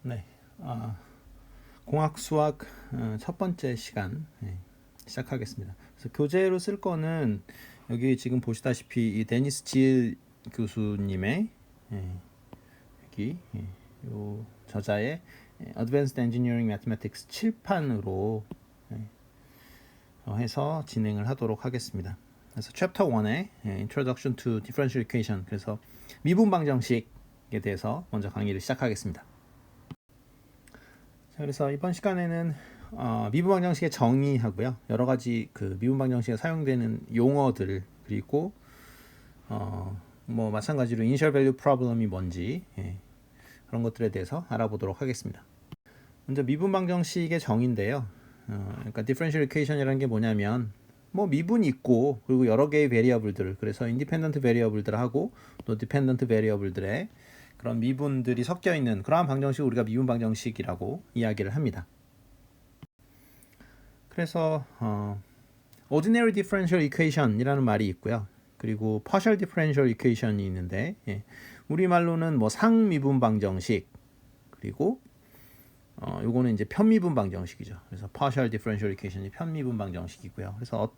네, 공학 수학 첫 번째 시간 시작하겠습니다. 그래서 교재로 쓸 거는 여기 지금 보시다시피 이 데니스 질 교수님의 여기 요 저자의 Advanced Engineering Mathematics 7판으로 해서 진행을 하도록 하겠습니다. 그래서 챕터 1의 Introduction to Differential Equation, 그래서 미분 방정식에 대해서 먼저 강의를 시작하겠습니다. 자, 그래서 이번 시간에는 미분 방정식의 정의하고요, 여러 가지 그 미분 방정식에 사용되는 용어들, 그리고 뭐 마찬가지로 Initial Value Problem이 뭔지 그런 것들에 대해서 알아보도록 하겠습니다. 먼저 미분 방정식의 정의인데요. 그러니까 Differential Equation이라는 게 뭐냐면 뭐 미분이 있고 그리고 여러 개의 베리어블들, 그래서 인디펜던트 베리어블들하고 또 디펜던트 베리어블들의 그런 미분들이 섞여 있는 그러한 방정식을 우리가 미분 방정식이라고 이야기를 합니다. 그래서 Ordinary Differential Equation이라는 말이 있고요. 그리고 Partial Differential Equation이 있는데 우리말로는 뭐 상미분 방정식, 그리고 요거는 이제 편미분 방정식이죠. 그래서 Partial Differential Equation이 편미분 방정식이고요. 그래서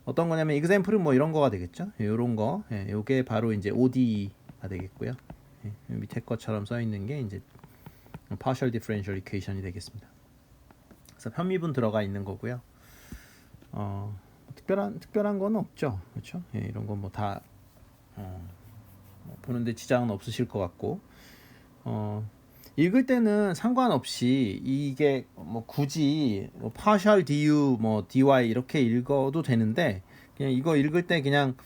어떤 거냐면 example은 뭐 이런 거가 되겠죠. 요런 거, 요게 바로 이제 ODE가 되겠고요. 밑에 것처럼 써 있는 게 이제 Partial Differential Equation이 되겠습니다. 그래서 편미분 들어가 있는 거고요. 특별한 건 없죠, 그렇죠? 이런 건 뭐 다 보는데 지장은 없으실 것 같고, 읽을 때는 상관없이 이게 뭐 굳이 뭐 partial du 뭐 dy 이렇게 읽어도 되는데, 그냥 이거 읽을 때 그냥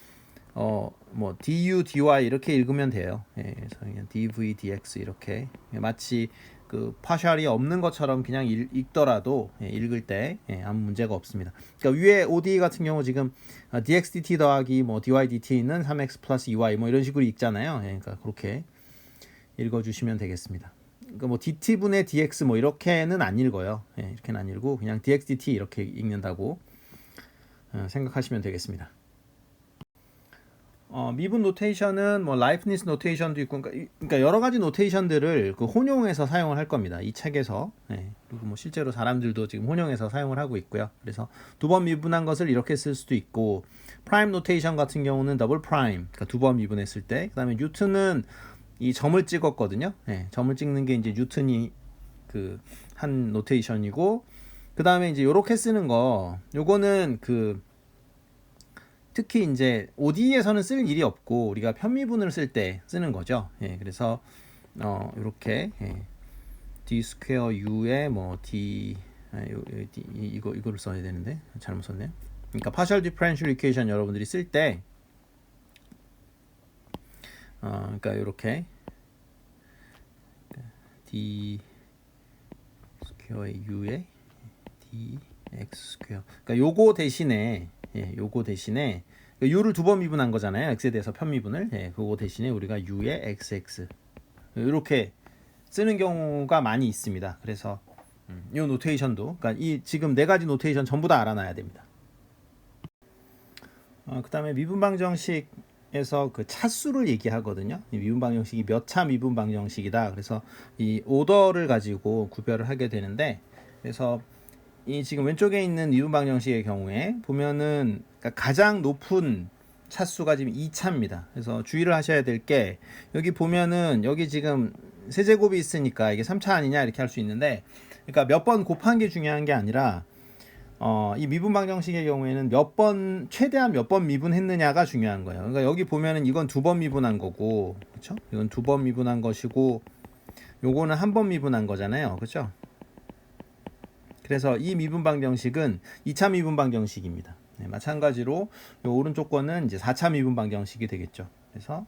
뭐 du dy 이렇게 읽으면 돼요. 그래서 그냥 dv dx 이렇게 마치 그 partial이 없는 것처럼 그냥 읽더라도 읽을 때 아무 문제가 없습니다. 그러니까 위에 ODE 같은 경우 지금 dx dt 더하기 뭐 dy dt는 3x 플러스 2y 뭐 이런 식으로 읽잖아요. 그러니까 그렇게 읽어주시면 되겠습니다. 그러니까 뭐 dt분의 dx 뭐 이렇게는 안 읽어요. 이렇게는 안 읽고 그냥 dx dt 이렇게 읽는다고 생각하시면 되겠습니다. 미분 노테이션은 뭐 라이프니스 노테이션도 있고, 그러니까 여러 가지 노테이션들을 그 혼용해서 사용을 할 겁니다, 이 책에서. 그리고 뭐 실제로 사람들도 지금 혼용해서 사용을 하고 있고요. 그래서 두 번 미분한 것을 이렇게 쓸 수도 있고, 프라임 노테이션 같은 경우는 더블 프라임, 그러니까 두 번 미분했을 때. 그다음에 뉴턴은 이 점을 찍었거든요. 점을 찍는 게 이제 뉴턴이 그 한 노테이션이고, 그다음에 이제 요렇게 쓰는 거, 요거는 그 특히 이제 ODE에서는 쓸 일이 없고 우리가 편미분을 쓸 때 쓰는 거죠. 그래서 이렇게 d 스퀘어 u에 뭐 d 이거를 써야 되는데 잘못 썼네요. 그러니까 partial differential equation 여러분들이 쓸 때 그러니까 이렇게 d 스퀘어의 u에 dx 스퀘어, 그러니까 요거 대신에 u를 두 번 미분한 거잖아요. x에 대해서 편미분을. 그거 대신에 우리가 u의 xx 이렇게 쓰는 경우가 많이 있습니다. 그래서 이 노테이션도, 그러니까 이 지금 네 가지 노테이션 전부 다 알아놔야 됩니다. 그 다음에 미분 방정식에서 그 차수를 얘기하거든요. 이 미분 방정식이 몇 차 미분 방정식이다. 그래서 이 오더를 가지고 구별을 하게 되는데, 그래서 이 지금 왼쪽에 있는 미분 방정식의 경우에 보면은 그러니까 가장 높은 차수가 지금 2차입니다. 그래서 주의를 하셔야 될 게, 여기 보면은 여기 지금 세제곱이 있으니까 이게 3차 아니냐 이렇게 할 수 있는데, 그러니까 몇 번 곱한 게 중요한 게 아니라 이 미분 방정식의 경우에는 최대한 몇 번 미분했느냐가 중요한 거예요. 그러니까 여기 보면은 이건 두 번 미분한 거고, 그렇죠? 이건 두 번 미분한 것이고, 요거는 한 번 미분한 거잖아요, 그렇죠? 그래서 이 미분 방정식은 2차 미분 방정식입니다. 마찬가지로 요 오른쪽 거는 이제 4차 미분 방정식이 되겠죠. 그래서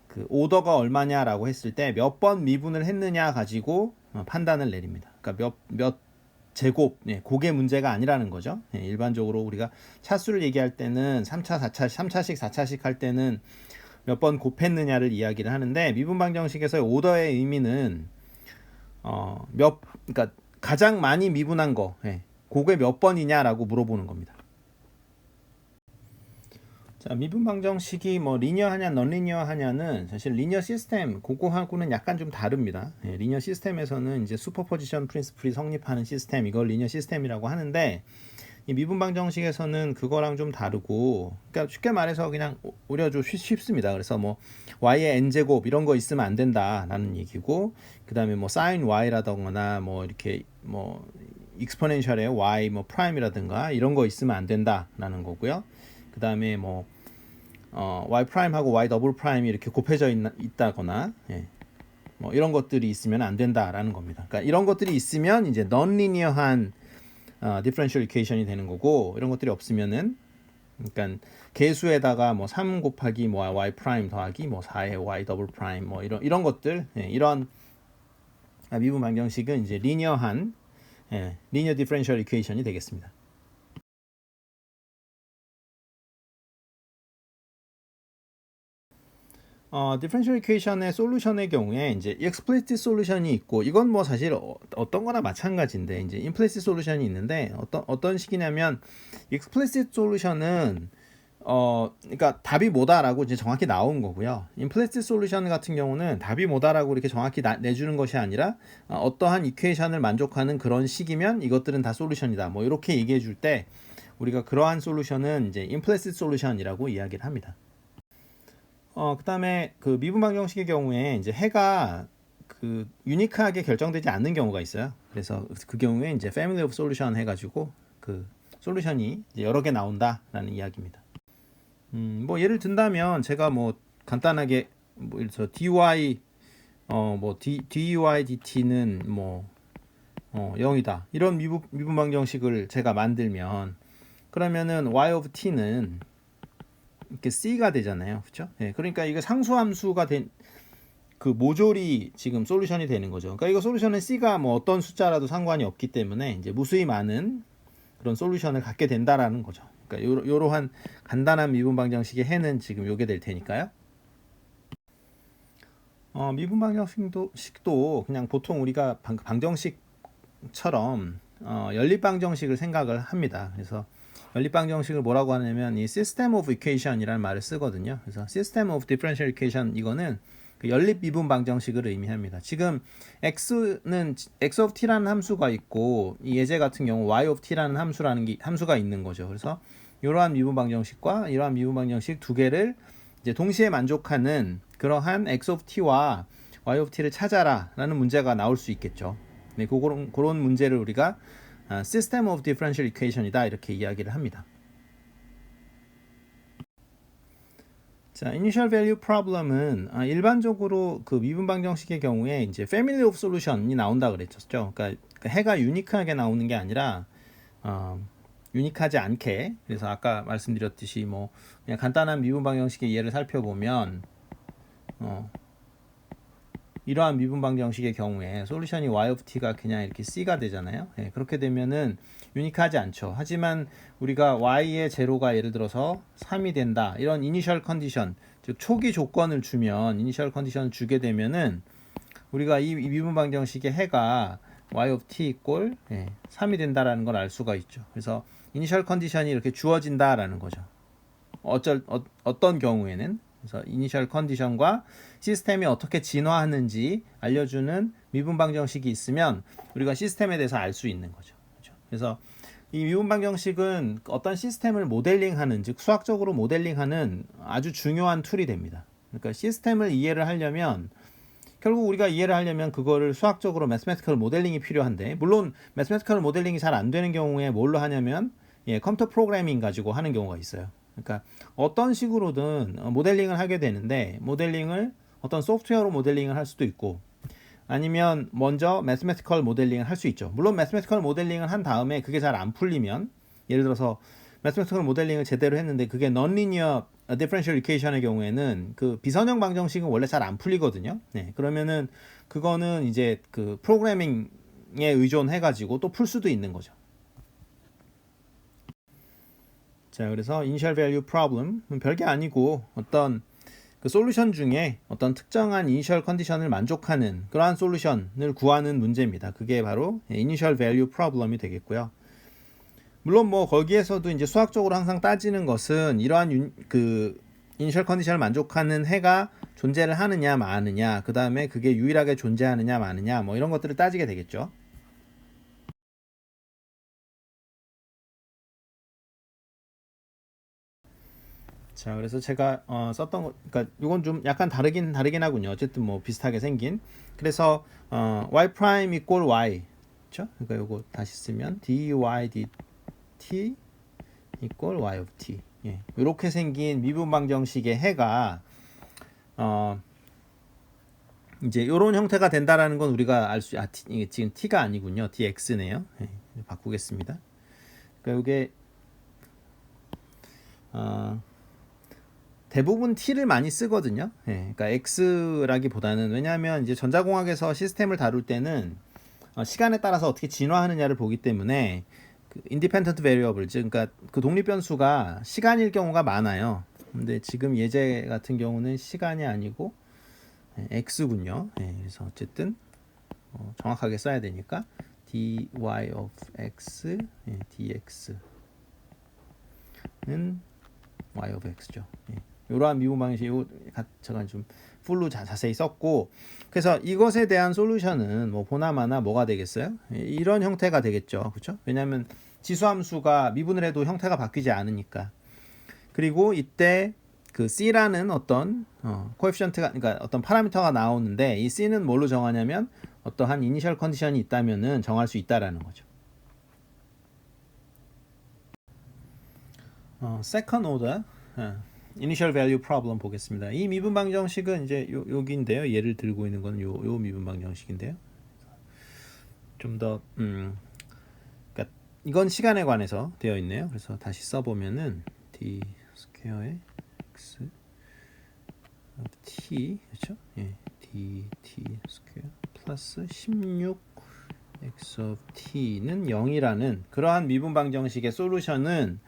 그 오더가 얼마냐라고 했을 때 몇 번 미분을 했느냐 가지고 판단을 내립니다. 그러니까 몇 제곱, 그게 문제가 아니라는 거죠. 일반적으로 우리가 차수를 얘기할 때는 3차, 4차, 3차식, 4차식 할 때는 몇 번 곱했느냐를 이야기를 하는데, 미분 방정식에서의 오더의 의미는 그러니까 가장 많이 미분한 거, 그게 몇 번이냐라고 물어보는 겁니다. 자, 미분 방정식이 뭐 리니어하냐 넌리니어하냐는 사실 리니어 시스템 그거하고는 약간 좀 다릅니다. 예, 리니어 시스템에서는 이제 슈퍼포지션 프린시플이 성립하는 시스템, 이걸 리니어 시스템이라고 하는데, 이 미분 방정식에서는 그거랑 좀 다르고, 그러니까 쉽게 말해서 그냥 오히려 좀 쉽습니다. 그래서 뭐 y의 n제곱 이런 거 있으면 안 된다라는 얘기고, 그다음에 뭐 sin y라던가 뭐 이렇게 뭐 익스포넨셜의 y 뭐 프라임이라든가 이런 거 있으면 안 된다라는 거고요. 그다음에 뭐 y 프라임하고 y 더블 프라임이 이렇게 곱해져 있다거나, 예, 뭐 이런 것들이 있으면 안 된다라는 겁니다. 그러니까 이런 것들이 있으면 이제 넌리니어한 디퍼런셜 이퀘이션이 되는 거고, 이런 것들이 없으면은, 그러니까 계수에다가 뭐 3 곱하기 뭐 y 프라임 더하기 뭐 4의 y 더블 프라임 뭐 이런 것들, 예, 이런 미분 방정식은 이제 리니어한, 예, 리니어 디퍼런셜 이퀘이션이 되겠습니다. 디퍼런셜 이퀘이션의 솔루션의 경우에 이제 explicit 솔루션이 있고, 이건 뭐 사실 어떤 거나 마찬가지인데, 이제 implicit 솔루션이 있는데, 어떤 식이냐면 explicit 솔루션은 그러니까 답이 뭐다라고 이제 정확히 나온 거고요. implicit 솔루션 같은 경우는 답이 뭐다라고 이렇게 정확히 내주는 것이 아니라, 어떠한 이퀘이션을 만족하는 그런 식이면 이것들은 다 솔루션이다, 뭐 이렇게 얘기해 줄 때 우리가 그러한 솔루션은 이제 implicit 솔루션이라고 이야기를 합니다. 그다음에 그 미분 방정식의 경우에 이제 해가 그 유니크하게 결정되지 않는 경우가 있어요. 그래서 그 경우에 이제 family of solution 해가지고 그 솔루션이 이제 여러 개 나온다라는 이야기입니다. 뭐 예를 든다면 제가 뭐 간단하게 뭐 예를 들어 dy 뭐 dy dt는 뭐 0이다, 이런 미분 방정식을 제가 만들면, 그러면은 y of t는 이렇게 c가 되잖아요, 그렇죠? 네, 그러니까 이거 상수함수가 된 그 모조리 지금 솔루션이 되는 거죠. 그러니까 이거 솔루션은 c가 뭐 어떤 숫자라도 상관이 없기 때문에 이제 무수히 많은 그런 솔루션을 갖게 된다라는 거죠. 그러니까 요러한 간단한 미분 방정식의 해는 지금 요게 될 테니까요. 미분 방정식도 그냥 보통 우리가 방정식처럼 연립 방정식을 생각을 합니다. 그래서 연립 방정식을 뭐라고 하냐면 이 system of equation이라는 말을 쓰거든요. 그래서 system of differential equation, 이거는 그 연립 미분 방정식을 의미합니다. 지금 x는 x of t라는 함수가 있고, 이 예제 같은 경우 y of t라는 함수가 있는 거죠. 그래서 이러한 미분 방정식과 이러한 미분 방정식 두 개를 이제 동시에 만족하는 그러한 x of t와 y of t를 찾아라라는 문제가 나올 수 있겠죠. 네, 그런 문제를 우리가 System of Differential Equation이다, 이렇게 이야기를 합니다. 자, Initial Value Problem은 일반적으로 그 미분 방정식의 경우에 이제 Family of Solution이 나온다 그랬었죠. 그러니까 해가 유니크하게 나오는 게 아니라 유니크하지 않게, 그래서 아까 말씀드렸듯이 뭐 그냥 간단한 미분 방정식의 예를 살펴보면 이러한 미분 방정식의 경우에 솔루션이 y of t가 그냥 이렇게 c가 되잖아요. 예, 그렇게 되면은 유니크하지 않죠. 하지만 우리가 y의 제로가 예를 들어서 3이 된다, 이런 이니셜 컨디션, 즉 초기 조건을 주면, 이니셜 컨디션을 주게 되면은 우리가 이 미분 방정식의 해가 y of t 이꼴 3이 된다라는 걸 알 수가 있죠. 그래서 이니셜 컨디션이 이렇게 주어진다라는 거죠. 어떤 경우에는, 그래서 이니셜 컨디션과 시스템이 어떻게 진화하는지 알려주는 미분 방정식이 있으면 우리가 시스템에 대해서 알 수 있는 거죠. 그렇죠? 그래서 이 미분 방정식은 어떤 시스템을 모델링하는, 즉 수학적으로 모델링하는 아주 중요한 툴이 됩니다. 그러니까 시스템을 이해를 하려면, 결국 우리가 이해를 하려면 그거를 수학적으로 매스매티컬 모델링이 필요한데, 물론 매스매티컬 모델링이 잘 안 되는 경우에 뭘로 하냐면 컴퓨터 프로그래밍 가지고 하는 경우가 있어요. 그러니까 어떤 식으로든 모델링을 하게 되는데, 모델링을 어떤 소프트웨어로 모델링을 할 수도 있고, 아니면 먼저 매스매티컬 모델링을 할 수 있죠. 물론 매스매티컬 모델링을 한 다음에 그게 잘 안 풀리면, 예를 들어서 매스매티컬 모델링을 제대로 했는데 그게 non-linear differential equation의 경우에는 그 비선형 방정식은 원래 잘 안 풀리거든요. 네, 그러면은 그거는 이제 그 프로그래밍에 의존해 가지고 또 풀 수도 있는 거죠. 자, 그래서 initial value problem은 별게 아니고 어떤 그 솔루션 중에 어떤 특정한 이니셜 컨디션을 만족하는 그러한 솔루션을 구하는 문제입니다. 그게 바로 initial value problem이 되겠고요. 물론 뭐 거기에서도 이제 수학적으로 항상 따지는 것은 이러한 그 이니셜 컨디션을 만족하는 해가 존재를 하느냐 마느냐, 그 다음에 그게 유일하게 존재하느냐 마느냐, 뭐 이런 것들을 따지게 되겠죠. 자, 그래서 제가 썼던 거, 그러니까 이건 좀 약간 다르긴 하군요. 어쨌든 뭐 비슷하게 생긴. 그래서 y 프라임 이꼴 y, 그렇죠? 그러니까 이거 다시 쓰면 dy dt 이꼴 y of t. 예, 이렇게 생긴 미분 방정식의 해가 이제 이런 형태가 된다라는 건 우리가 알 수, 이게 지금 t가 아니군요. dx네요. 예, 바꾸겠습니다. 그러니까 이게 대부분 t를 많이 쓰거든요. 예, 그러니까 x라기보다는, 왜냐하면 이제 전자공학에서 시스템을 다룰 때는 시간에 따라서 어떻게 진화하느냐를 보기 때문에 그 independent variable, 즉 그러니까 그 독립 변수가 시간일 경우가 많아요. 근데 지금 예제 같은 경우는 시간이 아니고 x군요. 예, 그래서 어쨌든 정확하게 써야 되니까 dy of x, 예, dx는 y of x죠. 예. 이러한 미분 방식, 제가 좀 풀로 자세히 썼고, 그래서 이것에 대한 솔루션은 뭐 보나마나 뭐가 되겠어요? 이런 형태가 되겠죠, 그렇죠? 왜냐하면 지수함수가 미분을 해도 형태가 바뀌지 않으니까. 그리고 이때 그 c라는 어떤 코에피션트가, 그러니까 어떤 파라미터가 나오는데, 이 c는 뭘로 정하냐면 어떠한 이니셜 컨디션이 있다면은 정할 수 있다라는 거죠. second order initial value problem 보겠습니다. 이 미분 방정식은 이제 여기인데요. 얘를 들고 있는 건 요 미분 방정식인데요. 좀 더 그러니까 이건 시간에 관해서 되어 있네요. 그래서 다시 써보면은 d 스퀘어의 x t, 그렇죠? 예, dt 스퀘어 플러스 16 x of t는 0이라는 그러한 미분 방정식의 솔루션은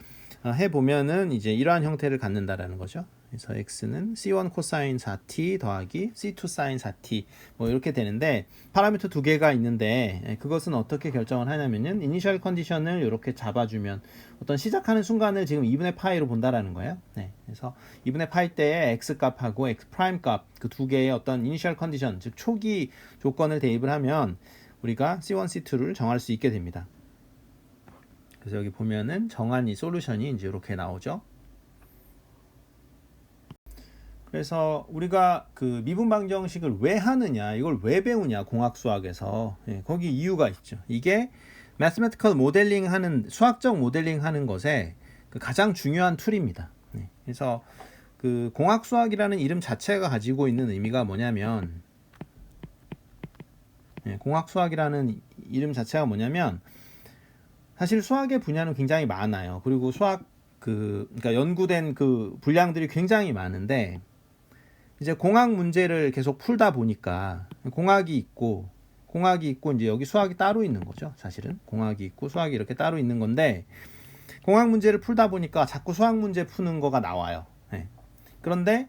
해보면은 이제 이러한 형태를 갖는다라는 거죠. 그래서 x는 c1 코사인 4t 더하기 c2 사인 4t 뭐 이렇게 되는데, 파라미터 두 개가 있는데 그것은 어떻게 결정을 하냐면은 이니셜 컨디션을 이렇게 잡아주면 어떤 시작하는 순간을 지금 2분의 파이로 본다라는 거예요. 네, 그래서 2분의 파이 때의 x 값하고 x 프라임 값, 그 두 개의 어떤 이니셜 컨디션, 즉 초기 조건을 대입을 하면 우리가 c1, c2를 정할 수 있게 됩니다. 그래서 여기 보면은 정한 이 솔루션이 이제 이렇게 나오죠. 그래서 우리가 그 미분 방정식을 왜 하느냐, 이걸 왜 배우냐, 공학 수학에서, 예, 거기 이유가 있죠. 이게 mathematical 모델링 하는, 수학적 모델링 하는 것에 그 가장 중요한 툴입니다. 예, 그래서 그 공학 수학이라는 이름 자체가 가지고 있는 의미가 뭐냐면, 예, 공학 수학이라는 이름 자체가 뭐냐면, 사실 수학의 분야는 굉장히 많아요. 그리고 수학 그러니까 연구된 그 분량들이 굉장히 많은데, 이제 공학 문제를 계속 풀다 보니까 공학이 있고 이제 여기 수학이 따로 있는 거죠. 사실은 공학이 있고 수학이 이렇게 따로 있는 건데, 공학 문제를 풀다 보니까 자꾸 수학 문제 푸는 거가 나와요. 네. 그런데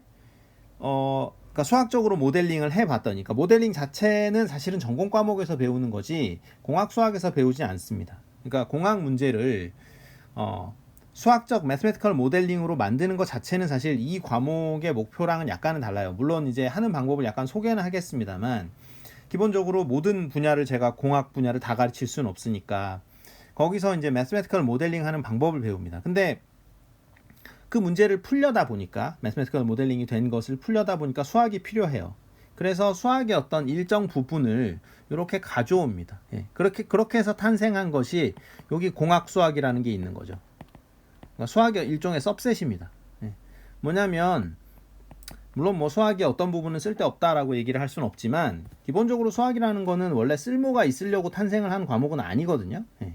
그러니까 수학적으로 모델링을 해봤더니, 그러니까 모델링 자체는 사실은 전공 과목에서 배우는 거지 공학 수학에서 배우지 않습니다. 그러니까 공학 문제를 수학적 매스메티컬 모델링으로 만드는 것 자체는 사실 이 과목의 목표랑은 약간은 달라요. 물론 이제 하는 방법을 약간 소개는 하겠습니다만, 기본적으로 모든 분야를 제가 공학 분야를 다 가르칠 수는 없으니까 거기서 이제 매스메티컬 모델링 하는 방법을 배웁니다. 근데 그 문제를 풀려다 보니까, 매스메티컬 모델링이 된 것을 풀려다 보니까 수학이 필요해요. 그래서 수학의 어떤 일정 부분을 이렇게 가져옵니다. 예, 그렇게 해서 탄생한 것이 여기 공학 수학이라는 게 있는 거죠. 그러니까 수학의 일종의 서브셋입니다. 예, 뭐냐면 물론 뭐 수학의 어떤 부분은 쓸데없다라고 얘기를 할 수는 없지만, 기본적으로 수학이라는 거는 원래 쓸모가 있으려고 탄생을 한 과목은 아니거든요. 예,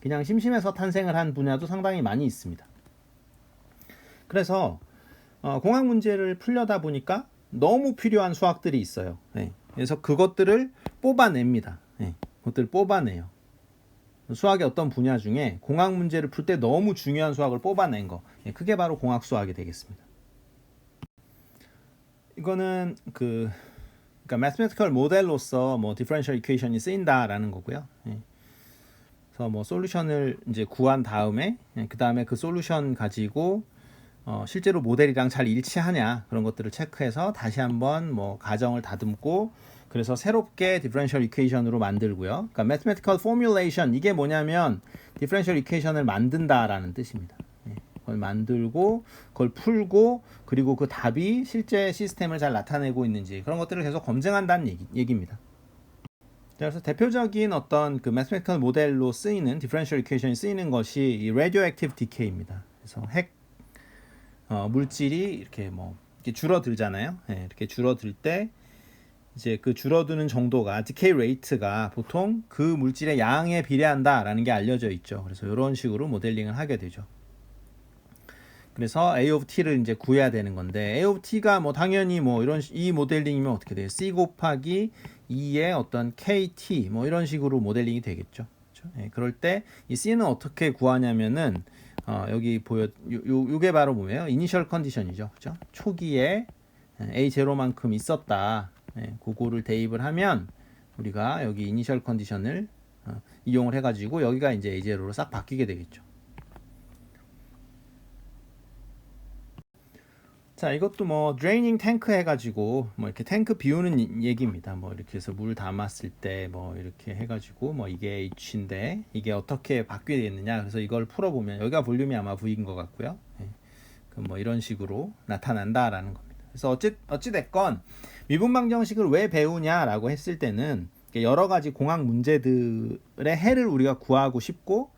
그냥 심심해서 탄생을 한 분야도 상당히 많이 있습니다. 그래서 공학 문제를 풀려다 보니까 너무 필요한 수학들이 있어요. 네. 그래서 그것들을 뽑아냅니다. 네. 그것들을 뽑아내요. 수학의 어떤 분야 중에 공학 문제를 풀 때 너무 중요한 수학을 뽑아낸 거, 네. 그게 바로 공학 수학이 되겠습니다. 이거는 그러니까 mathematical 모델로서 뭐 differential equation이 쓰인다라는 거고요. 네. 그래서 뭐 솔루션을 이제 구한 다음에 그 다음에 그 솔루션 가지고 실제로 모델이랑 잘 일치하냐 그런 것들을 체크해서 다시 한번 뭐 가정을 다듬고 그래서 새롭게 디퍼런셜 이퀘이션으로 만들고요. 그러니까 mathematical formulation 이게 뭐냐면 디퍼런셜 이퀘이션을 만든다라는 뜻입니다. 그걸 만들고 그걸 풀고 그리고 그 답이 실제 시스템을 잘 나타내고 있는지 그런 것들을 계속 검증한다는 얘기입니다. 그래서 대표적인 어떤 그 mathematical 모델로 쓰이는 differential equation이 쓰이는 것이 이 radioactive decay입니다. 그래서 핵 물질이 이렇게 뭐 이렇게 줄어들잖아요. 이렇게 줄어들 때 이제 그 줄어드는 정도가 decay rate가 보통 그 물질의 양에 비례한다라는 게 알려져 있죠. 그래서 이런 식으로 모델링을 하게 되죠. 그래서 A of T를 이제 구해야 되는 건데 A of T가 뭐 당연히 뭐 이런 이 모델링이면 어떻게 돼요? C 곱하기 2의 어떤 KT 뭐 이런 식으로 모델링이 되겠죠. 그렇죠? 그럴 때 이 C는 어떻게 구하냐면은 여기 요게 바로 뭐예요? 이니셜 컨디션이죠. 그렇죠? 초기에 A0만큼 있었다. 그거를 대입을 하면 우리가 여기 이니셜 컨디션을 이용을 해가지고 여기가 이제 A0로 싹 바뀌게 되겠죠. 자, 이것도 뭐 드레이닝 탱크 해가지고 뭐 이렇게 탱크 비우는 얘기입니다. 뭐 이렇게 해서 물 담았을 때 뭐 이렇게 해가지고 뭐 이게 H인데 이게 어떻게 바뀌게 되느냐. 그래서 이걸 풀어보면 여기가 볼륨이 아마 V인 것 같고요. 그럼 뭐 이런 식으로 나타난다라는 겁니다. 그래서 어찌 됐건 미분방정식을 왜 배우냐라고 했을 때는 여러 가지 공학 문제들의 해를 우리가 구하고 싶고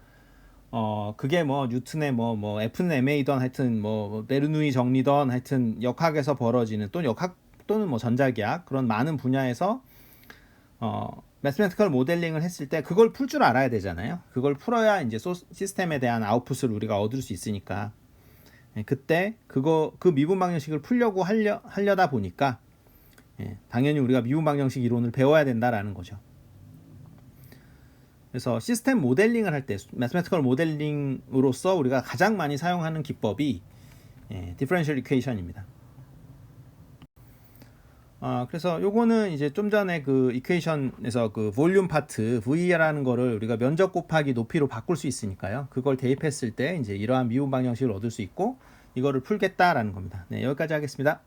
그게 뭐 뉴턴의 뭐 F는 MA던 하여튼 뭐 베르누이 정리던 하여튼 역학에서 벌어지는 또는 역학 또는 뭐 전자기학 그런 많은 분야에서 매스메티컬 모델링을 했을 때 그걸 풀 줄 알아야 되잖아요. 그걸 풀어야 이제 시스템에 대한 아웃풋을 우리가 얻을 수 있으니까 그때 그 미분 방정식을 풀려고 하려다 보니까 당연히 우리가 미분 방정식 이론을 배워야 된다라는 거죠. 그래서 시스템 모델링을 할 때 매스메티컬 모델링으로서 우리가 가장 많이 사용하는 기법이 디퍼런셜 이퀘이션입니다. 그래서 요거는 이제 좀 전에 그 이퀘이션에서 그 볼륨 파트 V라는 거를 우리가 면적 곱하기 높이로 바꿀 수 있으니까요. 그걸 대입했을 때 이제 이러한 미분 방정식을 얻을 수 있고 이거를 풀겠다라는 겁니다. 네, 여기까지 하겠습니다.